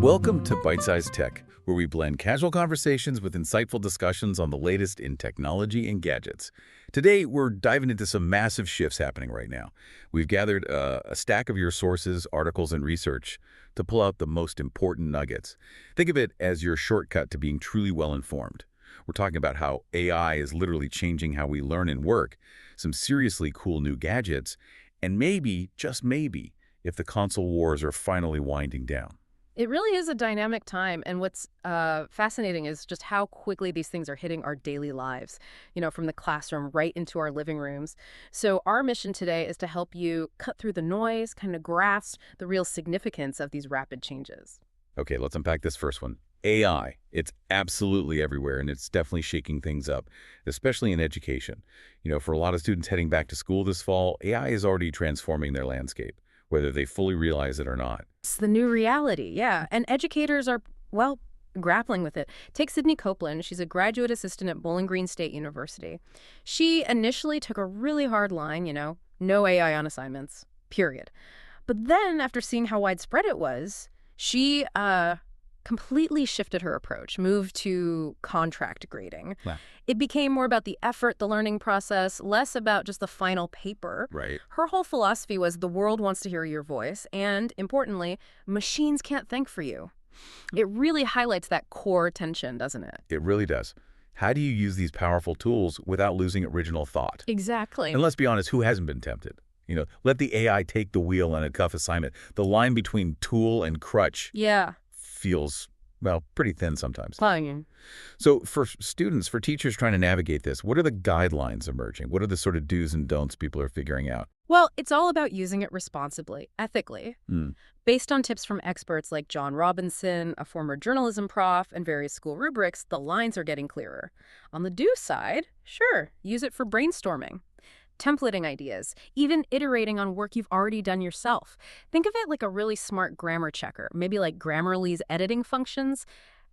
Welcome to Byte-Sized Tech, where we blend casual conversations with insightful discussions on the latest in technology and gadgets. Today, we're diving into some massive shifts happening right now. We've gathered a stack of your sources, articles, and research to pull out the most important nuggets. Think of it as your shortcut to being truly well-informed. We're talking about how AI is literally changing how we learn and work, some seriously cool new gadgets, and maybe, just maybe, if the console wars are finally winding down. It really is a dynamic time, and what's fascinating is just how quickly these things are hitting our daily lives, from the classroom right into our living rooms. So our mission today is to help you cut through the noise, kind of grasp the real significance of these rapid changes. Okay, let's unpack this first one. AI. It's absolutely everywhere, and it's definitely shaking things up, especially in education. For a lot of students heading back to school this fall, AI is already transforming their landscape, whether they fully realize it or not. It's the new reality, yeah. And educators are, grappling with it. Take Sydney Copeland. She's a graduate assistant at Bowling Green State University. She initially took a really hard line, no AI on assignments, period. But then, after seeing how widespread it was, she completely shifted her approach, moved to contract grading. Wow. It became more about the effort, the learning process, less about just the final paper. Right. Her whole philosophy was the world wants to hear your voice, and importantly, machines can't think for you. It really highlights that core tension, doesn't it? It really does. How do you use these powerful tools without losing original thought? Exactly. And let's be honest, who hasn't been tempted? Let the AI take the wheel on a tough assignment. The line between tool and crutch feels, pretty thin sometimes. Fine. So for students, for teachers trying to navigate this, what are the guidelines emerging? What are the sort of do's and don'ts people are figuring out? Well, it's all about using it responsibly, ethically. Based on tips from experts like John Robinson, a former journalism prof, and various school rubrics, the lines are getting clearer. On the do side, sure, use it for brainstorming, templating ideas, even iterating on work you've already done yourself. Think of it like a really smart grammar checker, maybe like Grammarly's editing functions.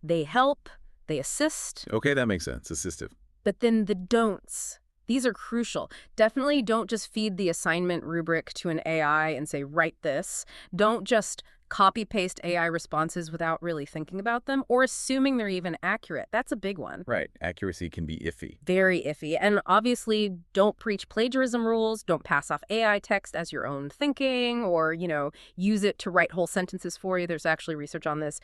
They help, they assist. Okay, that makes sense. Assistive. But then the don'ts. These are crucial. Definitely don't just feed the assignment rubric to an AI and say, write this. Don't just copy-paste AI responses without really thinking about them or assuming they're even accurate. That's a big one. Right. Accuracy can be iffy. Very iffy. And obviously, don't preach plagiarism rules. Don't pass off AI text as your own thinking or, use it to write whole sentences for you. There's actually research on this.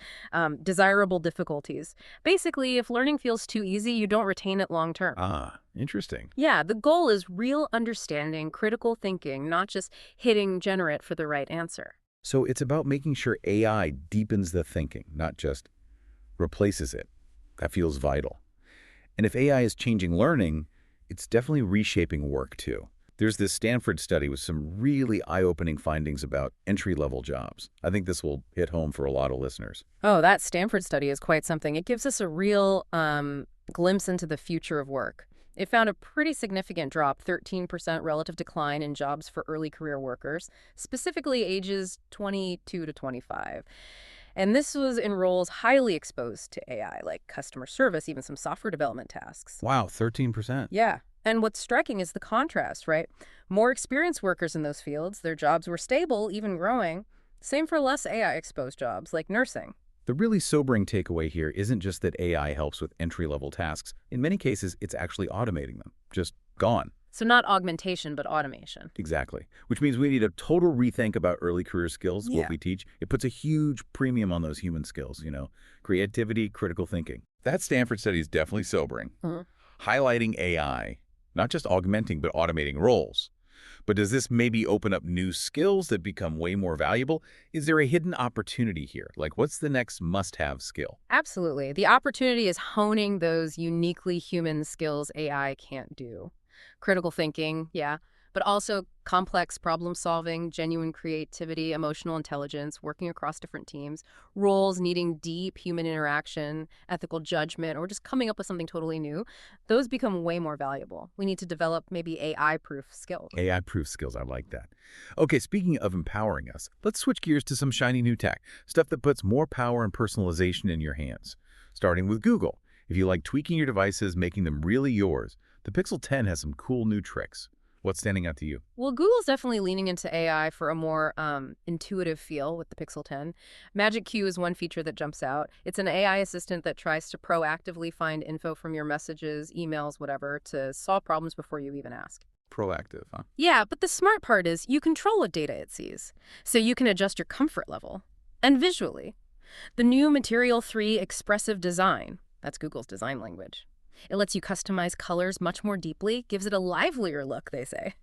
Desirable difficulties. Basically, if learning feels too easy, you don't retain it long term. Ah, interesting. Yeah, the goal is real understanding, critical thinking, not just hitting generate for the right answer. So it's about making sure AI deepens the thinking, not just replaces it. That feels vital. And if AI is changing learning, it's definitely reshaping work too. There's this Stanford study with some really eye-opening findings about entry-level jobs. I think this will hit home for a lot of listeners. Oh, that Stanford study is quite something. It gives us a real glimpse into the future of work. It found a pretty significant drop, 13% relative decline in jobs for early career workers, specifically ages 22 to 25. And this was in roles highly exposed to AI, like customer service, even some software development tasks. Wow, 13%. Yeah. And what's striking is the contrast, right? More experienced workers in those fields, their jobs were stable, even growing. Same for less AI-exposed jobs, like nursing. The really sobering takeaway here isn't just that AI helps with entry-level tasks. In many cases, it's actually automating them. Just gone. So not augmentation, but automation. Exactly. Which means we need a total rethink about early career skills, what we teach. It puts a huge premium on those human skills, creativity, critical thinking. That Stanford study is definitely sobering. Highlighting AI, not just augmenting, but automating roles. But does this maybe open up new skills that become way more valuable? Is there a hidden opportunity here? Like, what's the next must-have skill? Absolutely. The opportunity is honing those uniquely human skills AI can't do. Critical thinking, yeah, but also complex problem solving, genuine creativity, emotional intelligence, working across different teams, roles needing deep human interaction, ethical judgment, or just coming up with something totally new. Those become way more valuable. We need to develop maybe AI-proof skills. AI-proof skills, I like that. Okay, speaking of empowering us, let's switch gears to some shiny new tech, stuff that puts more power and personalization in your hands. Starting with Google. If you like tweaking your devices, making them really yours, the Pixel 10 has some cool new tricks. What's standing out to you? Well, Google's definitely leaning into AI for a more intuitive feel with the Pixel 10. Magic Queue is one feature that jumps out. It's an AI assistant that tries to proactively find info from your messages, emails, whatever, to solve problems before you even ask. Proactive, huh? Yeah, but the smart part is you control what data it sees, so you can adjust your comfort level. And visually, the new Material 3 expressive design, that's Google's design language. It lets you customize colors much more deeply, gives it a livelier look, they say.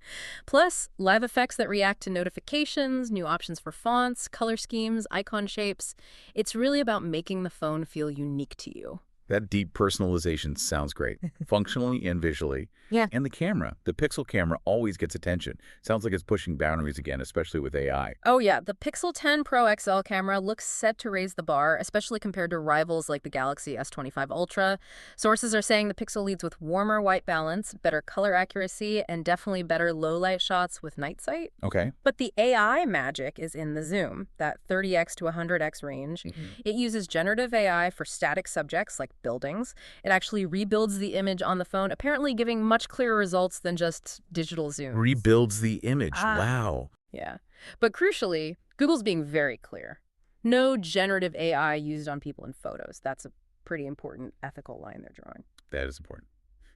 Plus, live effects that react to notifications, new options for fonts, color schemes, icon shapes. It's really about making the phone feel unique to you. That deep personalization sounds great, functionally and visually. Yeah. And the camera, the Pixel camera always gets attention. Sounds like it's pushing boundaries again, especially with AI. Oh yeah, the Pixel 10 Pro XL camera looks set to raise the bar, especially compared to rivals like the Galaxy S25 Ultra. Sources are saying the Pixel leads with warmer white balance, better color accuracy, and definitely better low-light shots with night sight. Okay. But the AI magic is in the zoom, that 30x to 100x range. It uses generative AI for static subjects like buildings. It actually rebuilds the image on the phone, apparently giving much clearer results than just digital zoom. Rebuilds the image. Wow. Yeah. But crucially, Google's being very clear. No generative AI used on people in photos. That's a pretty important ethical line they're drawing. That is important.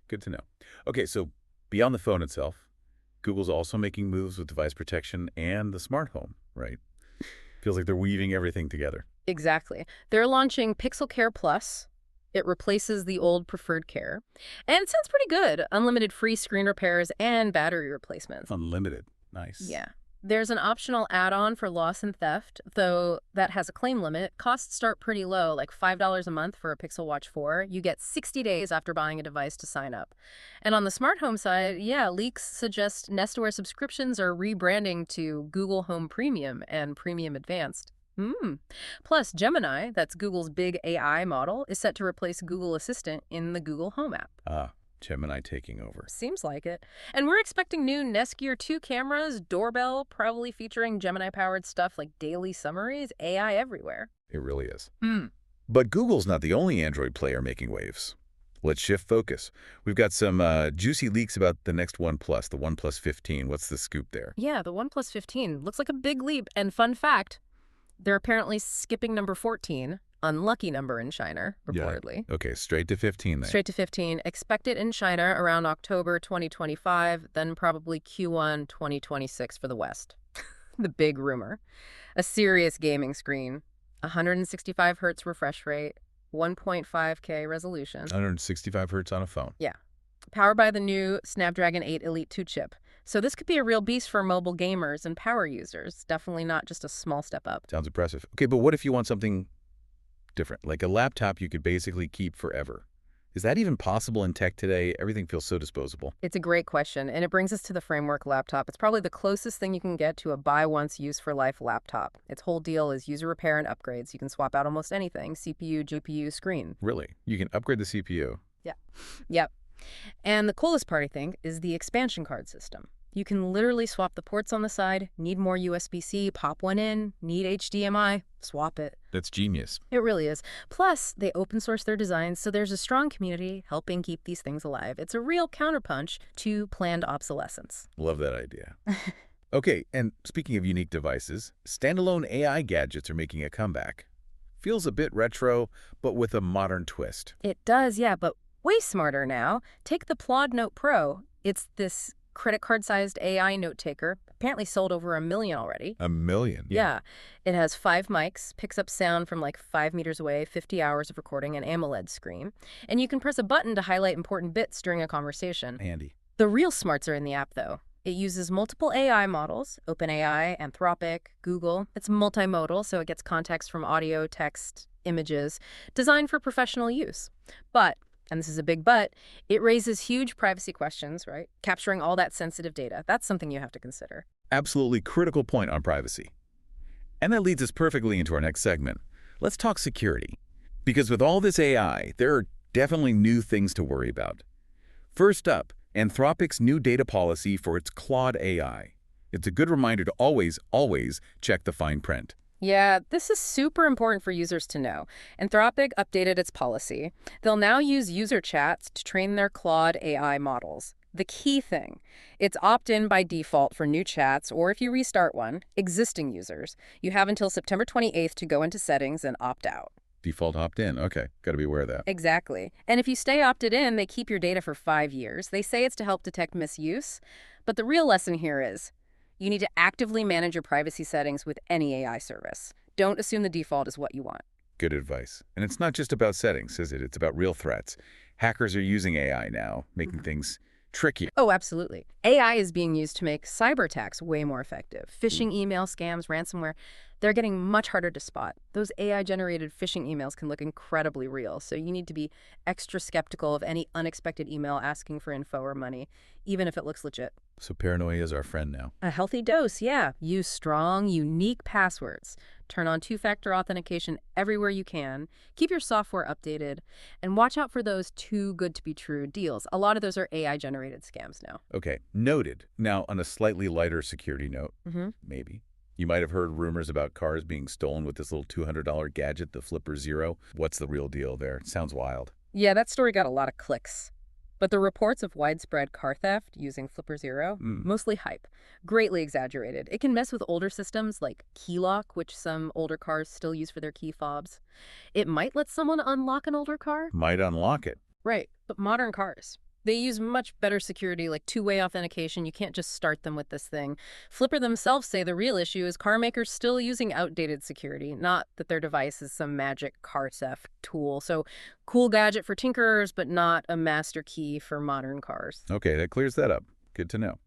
Good to know. Okay, so beyond the phone itself, Google's also making moves with device protection and the smart home, right? Feels like they're weaving everything together. Exactly. They're launching Pixel Care Plus. It replaces the old Preferred Care. And it sounds pretty good. Unlimited free screen repairs and battery replacements. Unlimited. Nice. Yeah. There's an optional add-on for loss and theft, though that has a claim limit. Costs start pretty low, like $5 a month for a Pixel Watch 4. You get 60 days after buying a device to sign up. And on the smart home side, yeah, leaks suggest Nest Aware subscriptions are rebranding to Google Home Premium and Premium Advanced. Plus, Gemini, that's Google's big AI model, is set to replace Google Assistant in the Google Home app. Gemini taking over. Seems like it. And we're expecting new Nest Gear 2 cameras, doorbell, probably featuring Gemini-powered stuff like daily summaries, AI everywhere. It really is. But Google's not the only Android player making waves. Let's shift focus. We've got some juicy leaks about the next OnePlus, the OnePlus 15. What's the scoop there? Yeah, the OnePlus 15 looks like a big leap. And fun fact, they're apparently skipping number 14, unlucky number in China, reportedly. Yeah. Okay, straight to 15 then. Straight to 15. Expect it in China around October 2025, then probably Q1 2026 for the West. The big rumor. A serious gaming screen, 165 hertz refresh rate, 1.5K resolution. 165 hertz on a phone. Yeah. Powered by the new Snapdragon 8 Elite 2 chip. So this could be a real beast for mobile gamers and power users. Definitely not just a small step up. Sounds impressive. Okay, but what if you want something different? Like a laptop you could basically keep forever. Is that even possible in tech today? Everything feels so disposable. It's a great question, and it brings us to the Framework laptop. It's probably the closest thing you can get to a buy-once, use-for-life laptop. Its whole deal is user repair and upgrades. You can swap out almost anything, CPU, GPU, screen. Really? You can upgrade the CPU? Yeah. Yep. And the coolest part, I think, is the expansion card system. You can literally swap the ports on the side, need more USB-C, pop one in, need HDMI, swap it. That's genius. It really is. Plus, they open source their designs, so there's a strong community helping keep these things alive. It's a real counterpunch to planned obsolescence. Love that idea. Okay, and speaking of unique devices, standalone AI gadgets are making a comeback. Feels a bit retro, but with a modern twist. It does, yeah, but way smarter now. Take the Claude Note Pro. It's this credit card-sized AI note taker, apparently sold over 1 million already. 1 million? Yeah. It has 5 mics, picks up sound from like 5 meters away, 50 hours of recording, an AMOLED screen. And you can press a button to highlight important bits during a conversation. Handy. The real smarts are in the app, though. It uses multiple AI models, OpenAI, Anthropic, Google. It's multimodal, so it gets context from audio, text, images, designed for professional use. But, and this is a big but, it raises huge privacy questions, right? Capturing all that sensitive data. That's something you have to consider. Absolutely critical point on privacy. And that leads us perfectly into our next segment. Let's talk security. Because with all this AI, there are definitely new things to worry about. First up, Anthropic's new data policy for its Claude AI. It's a good reminder to always check the fine print. Yeah, this is super important for users to know. Anthropic updated its policy. They'll now use user chats to train their Claude AI models. The key thing, it's opt-in by default for new chats, or if you restart one, existing users. You have until September 28th to go into settings and opt out. Default opt-in. Okay, got to be aware of that. Exactly. And if you stay opted in, they keep your data for 5 years. They say it's to help detect misuse, but the real lesson here is you need to actively manage your privacy settings with any AI service. Don't assume the default is what you want. Good advice. And it's not just about settings, is it? It's about real threats. Hackers are using AI now, making things tricky. Oh, absolutely. AI is being used to make cyber attacks way more effective. Phishing email scams, ransomware, they're getting much harder to spot. Those AI-generated phishing emails can look incredibly real, so you need to be extra skeptical of any unexpected email asking for info or money, even if it looks legit. So paranoia is our friend now. A healthy dose, yeah. Use strong, unique passwords. Turn on two-factor authentication everywhere you can. Keep your software updated. And watch out for those too good to be true deals. A lot of those are AI-generated scams now. Okay, noted. Now, on a slightly lighter security note, maybe, you might have heard rumors about cars being stolen with this little $200 gadget, the Flipper Zero. What's the real deal there? It sounds wild. Yeah, that story got a lot of clicks. But the reports of widespread car theft using Flipper Zero, mostly hype, greatly exaggerated. It can mess with older systems like key lock, which some older cars still use for their key fobs. It might let someone unlock an older car. Might unlock it. Right, but modern cars, they use much better security, like two-way authentication. You can't just start them with this thing. Flipper themselves say the real issue is car makers still using outdated security, not that their device is some magic car theft tool. So cool gadget for tinkerers, but not a master key for modern cars. Okay, that clears that up. Good to know.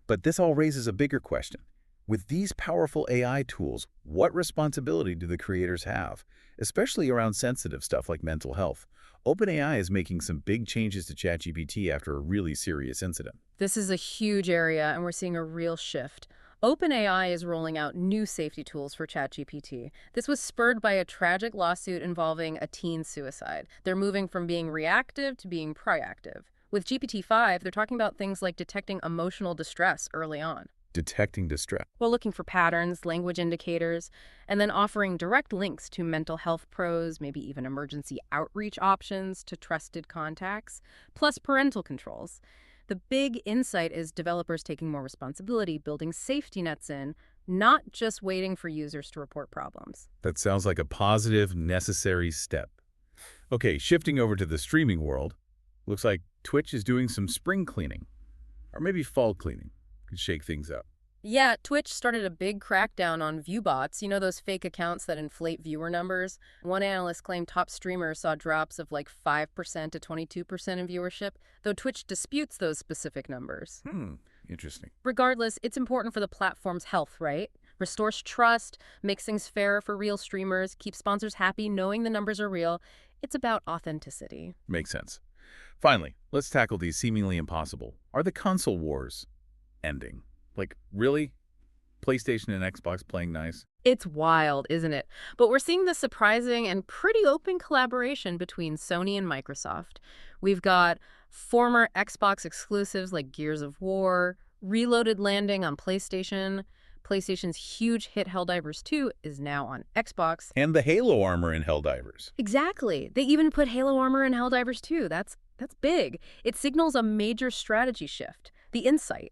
But this all raises a bigger question. With these powerful AI tools, what responsibility do the creators have, especially around sensitive stuff like mental health? OpenAI is making some big changes to ChatGPT after a really serious incident. This is a huge area, and we're seeing a real shift. OpenAI is rolling out new safety tools for ChatGPT. This was spurred by a tragic lawsuit involving a teen suicide. They're moving from being reactive to being proactive. With GPT-5, they're talking about things like detecting emotional distress early on. Detecting distress. Well, looking for patterns, language indicators, and then offering direct links to mental health pros, maybe even emergency outreach options to trusted contacts, plus parental controls. The big insight is developers taking more responsibility, building safety nets in, not just waiting for users to report problems. That sounds like a positive, necessary step. Okay, shifting over to the streaming world, looks like Twitch is doing some spring cleaning, or maybe fall cleaning. Could shake things up. Yeah, Twitch started a big crackdown on view bots. You know, those fake accounts that inflate viewer numbers? One analyst claimed top streamers saw drops of like 5% to 22% in viewership, though Twitch disputes those specific numbers. Interesting. Regardless, it's important for the platform's health, right? Restores trust, makes things fairer for real streamers, keeps sponsors happy knowing the numbers are real. It's about authenticity. Makes sense. Finally, let's tackle these seemingly impossible. Are the console wars ending? Like, really? PlayStation and Xbox playing nice? It's wild, isn't it? But we're seeing this surprising and pretty open collaboration between Sony and Microsoft. We've got former Xbox exclusives like Gears of War, Reloaded landing on PlayStation. PlayStation's huge hit Helldivers 2 is now on Xbox. And the Halo armor in Helldivers. Exactly. They even put Halo armor in Helldivers 2. That's big. It signals a major strategy shift. The insight.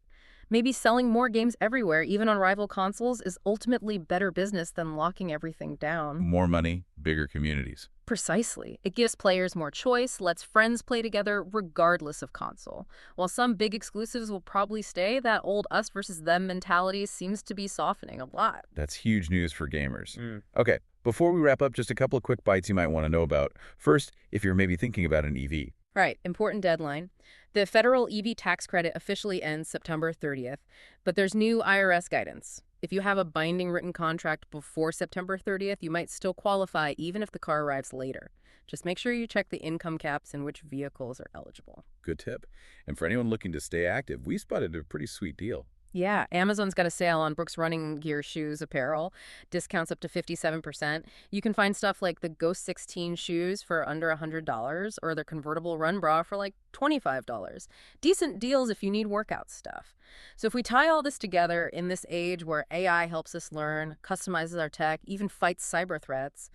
Maybe selling more games everywhere, even on rival consoles, is ultimately better business than locking everything down. More money, bigger communities. Precisely. It gives players more choice, lets friends play together regardless of console. While some big exclusives will probably stay, that old us versus them mentality seems to be softening a lot. That's huge news for gamers. Okay, before we wrap up, just a couple of quick bites you might want to know about. First, if you're maybe thinking about an EV. Right, important deadline. The federal EV tax credit officially ends September 30th, but there's new IRS guidance. If you have a binding written contract before September 30th, you might still qualify even if the car arrives later. Just make sure you check the income caps and which vehicles are eligible. Good tip. And for anyone looking to stay active, we spotted a pretty sweet deal. Yeah, Amazon's got a sale on Brooks running gear, shoes, apparel. Discounts up to 57%. You can find stuff like the Ghost 16 shoes for under $100 or their convertible run bra for like $25. Decent deals if you need workout stuff. So if we tie all this together in this age where AI helps us learn, customizes our tech, even fights cyber threats,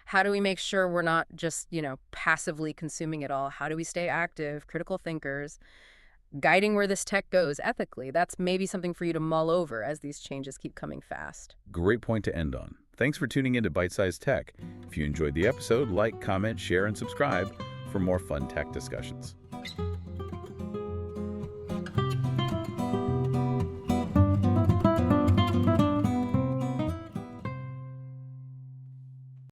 how do we make sure we're not just, passively consuming it all? How do we stay active, critical thinkers? guiding where this tech goes ethically. That's maybe something for you to mull over as these changes keep coming fast. Great point to end on. Thanks for tuning in to Byte-Sized Tech. If you enjoyed the episode, like, comment, share, and subscribe for more fun tech discussions.